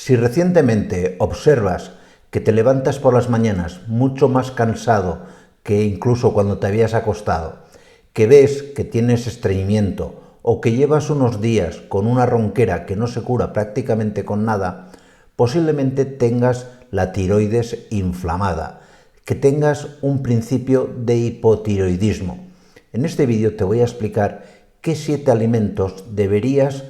Si recientemente observas que te levantas por las mañanas mucho más cansado que incluso cuando te habías acostado, que ves que tienes estreñimiento o que llevas unos días con una ronquera que no se cura prácticamente con nada, posiblemente tengas la tiroides inflamada, que tengas un principio de hipotiroidismo. En este vídeo te voy a explicar qué 7 alimentos deberías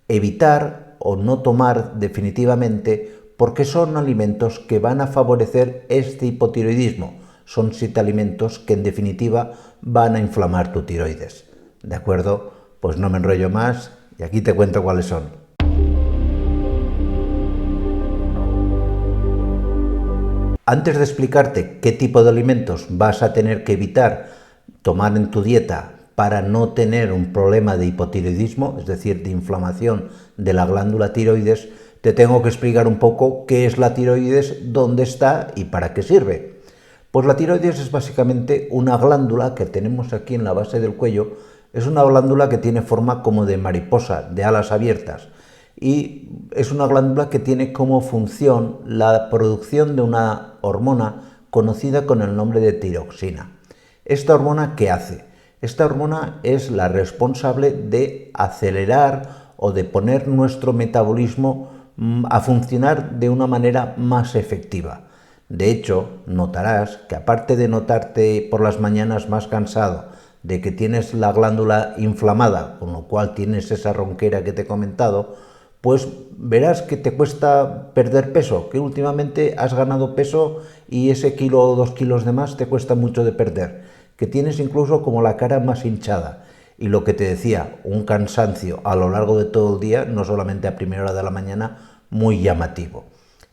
evitar o no tomar definitivamente porque son alimentos que van a favorecer este hipotiroidismo. Son 7 alimentos que en definitiva van a inflamar tu tiroides. ¿De acuerdo? Pues no me enrollo más y aquí te cuento cuáles son. Antes de explicarte qué tipo de alimentos vas a tener que evitar tomar en tu dieta para no tener un problema de hipotiroidismo, es decir, de inflamación de la glándula tiroides, te tengo que explicar un poco qué es la tiroides, dónde está y para qué sirve. Pues la tiroides es básicamente una glándula que tenemos aquí en la base del cuello. Es una glándula que tiene forma como de mariposa, de alas abiertas, y es una glándula que tiene como función la producción de una hormona conocida con el nombre de tiroxina. ¿Esta hormona qué hace? Esta hormona es la responsable de acelerar o de poner nuestro metabolismo a funcionar de una manera más efectiva. De hecho, notarás que aparte de notarte por las mañanas más cansado, de que tienes la glándula inflamada, con lo cual tienes esa ronquera que te he comentado, pues verás que te cuesta perder peso, que últimamente has ganado peso y ese kilo o 2 kilos de más te cuesta mucho de perder, que tienes incluso como la cara más hinchada y lo que te decía, un cansancio a lo largo de todo el día, no solamente a primera hora de la mañana, muy llamativo.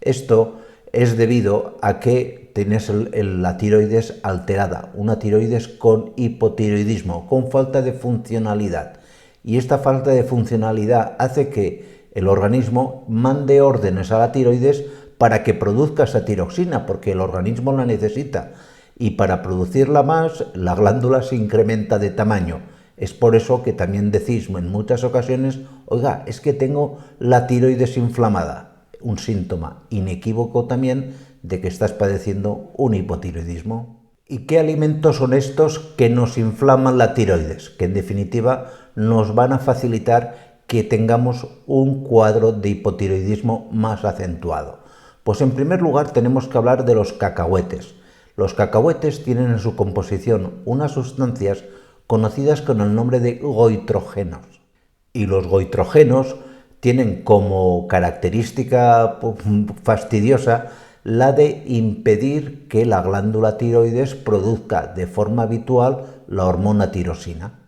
Esto es debido a que tienes la tiroides alterada, una tiroides con hipotiroidismo, con falta de funcionalidad. Y esta falta de funcionalidad hace que el organismo mande órdenes a la tiroides para que produzca esa tiroxina, porque el organismo la necesita. Y para producirla más, la glándula se incrementa de tamaño. Es por eso que también decís en muchas ocasiones, oiga, es que tengo la tiroides inflamada. Un síntoma inequívoco también de que estás padeciendo un hipotiroidismo. ¿Y qué alimentos son estos que nos inflaman la tiroides? Que en definitiva nos van a facilitar que tengamos un cuadro de hipotiroidismo más acentuado. Pues en primer lugar tenemos que hablar de los cacahuetes. Los cacahuetes tienen en su composición unas sustancias conocidas con el nombre de goitrógenos. Y los goitrógenos tienen como característica fastidiosa la de impedir que la glándula tiroides produzca de forma habitual la hormona tirosina.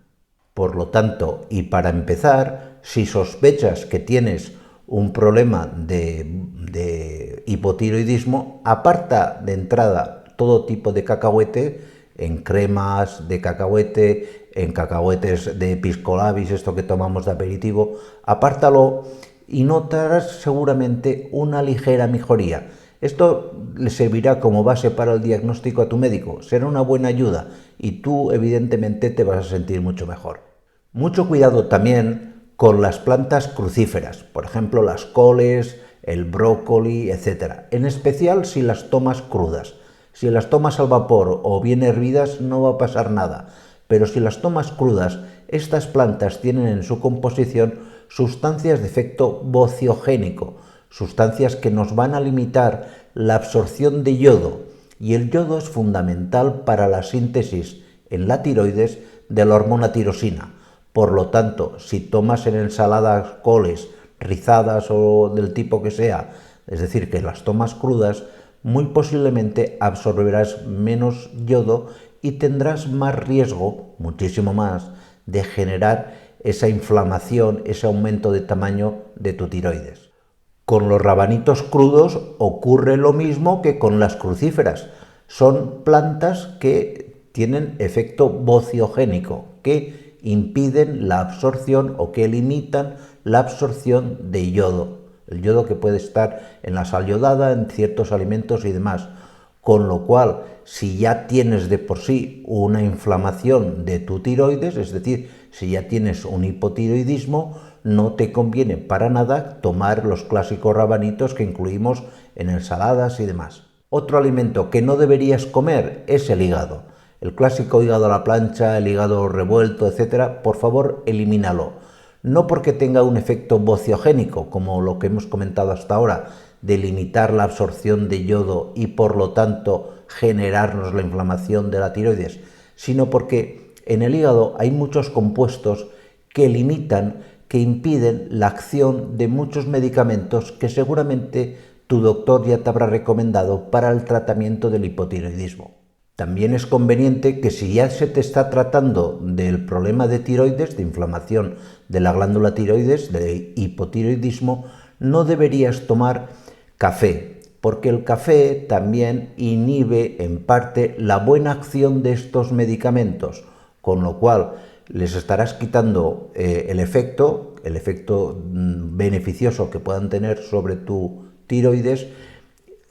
Por lo tanto, y para empezar, si sospechas que tienes un problema de hipotiroidismo, aparta de entrada todo tipo de cacahuete, en cremas de cacahuete, en cacahuetes de pisco labis, esto que tomamos de aperitivo, apártalo y notarás seguramente una ligera mejoría. Esto le servirá como base para el diagnóstico a tu médico, será una buena ayuda y tú evidentemente te vas a sentir mucho mejor. Mucho cuidado también con las plantas crucíferas, por ejemplo las coles, el brócoli, etc. En especial si las tomas crudas. Si las tomas al vapor o bien hervidas no va a pasar nada, pero si las tomas crudas, estas plantas tienen en su composición sustancias de efecto bociogénico, sustancias que nos van a limitar la absorción de yodo, y el yodo es fundamental para la síntesis en la tiroides de la hormona tirosina. Por lo tanto, si tomas en ensaladas coles rizadas o del tipo que sea, es decir, que las tomas crudas, muy posiblemente absorberás menos yodo y tendrás más riesgo, muchísimo más, de generar esa inflamación, ese aumento de tamaño de tu tiroides. Con los rabanitos crudos ocurre lo mismo que con las crucíferas. Son plantas que tienen efecto bociogénico, que impiden la absorción o que limitan la absorción de yodo. El yodo que puede estar en la sal yodada, en ciertos alimentos y demás. Con lo cual, si ya tienes de por sí una inflamación de tu tiroides, es decir, si ya tienes un hipotiroidismo, no te conviene para nada tomar los clásicos rabanitos que incluimos en ensaladas y demás. Otro alimento que no deberías comer es el hígado. El clásico hígado a la plancha, el hígado revuelto, etcétera, por favor, elimínalo. No porque tenga un efecto bociogénico, como lo que hemos comentado hasta ahora, de limitar la absorción de yodo y por lo tanto generarnos la inflamación de la tiroides, sino porque en el hígado hay muchos compuestos que limitan, que impiden la acción de muchos medicamentos que seguramente tu doctor ya te habrá recomendado para el tratamiento del hipotiroidismo. También es conveniente que si ya se te está tratando del problema de tiroides, de inflamación de la glándula tiroides, de hipotiroidismo, no deberías tomar café, porque el café también inhibe en parte la buena acción de estos medicamentos, con lo cual les estarás quitando el efecto beneficioso que puedan tener sobre tu tiroides,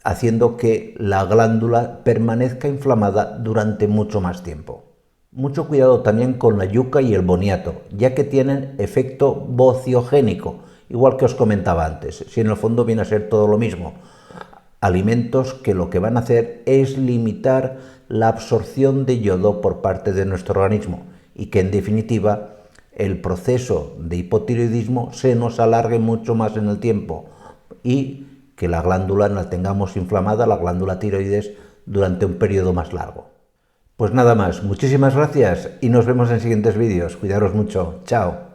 haciendo que la glándula permanezca inflamada durante mucho más tiempo. Mucho cuidado también con la yuca y el boniato, ya que tienen efecto bociogénico, igual que os comentaba antes, si en el fondo viene a ser todo lo mismo. Alimentos que lo que van a hacer es limitar la absorción de yodo por parte de nuestro organismo y que en definitiva el proceso de hipotiroidismo se nos alargue mucho más en el tiempo y que la glándula la tengamos inflamada, la glándula tiroides, durante un periodo más largo. Pues nada más, muchísimas gracias y nos vemos en siguientes vídeos. Cuidaros mucho. Chao.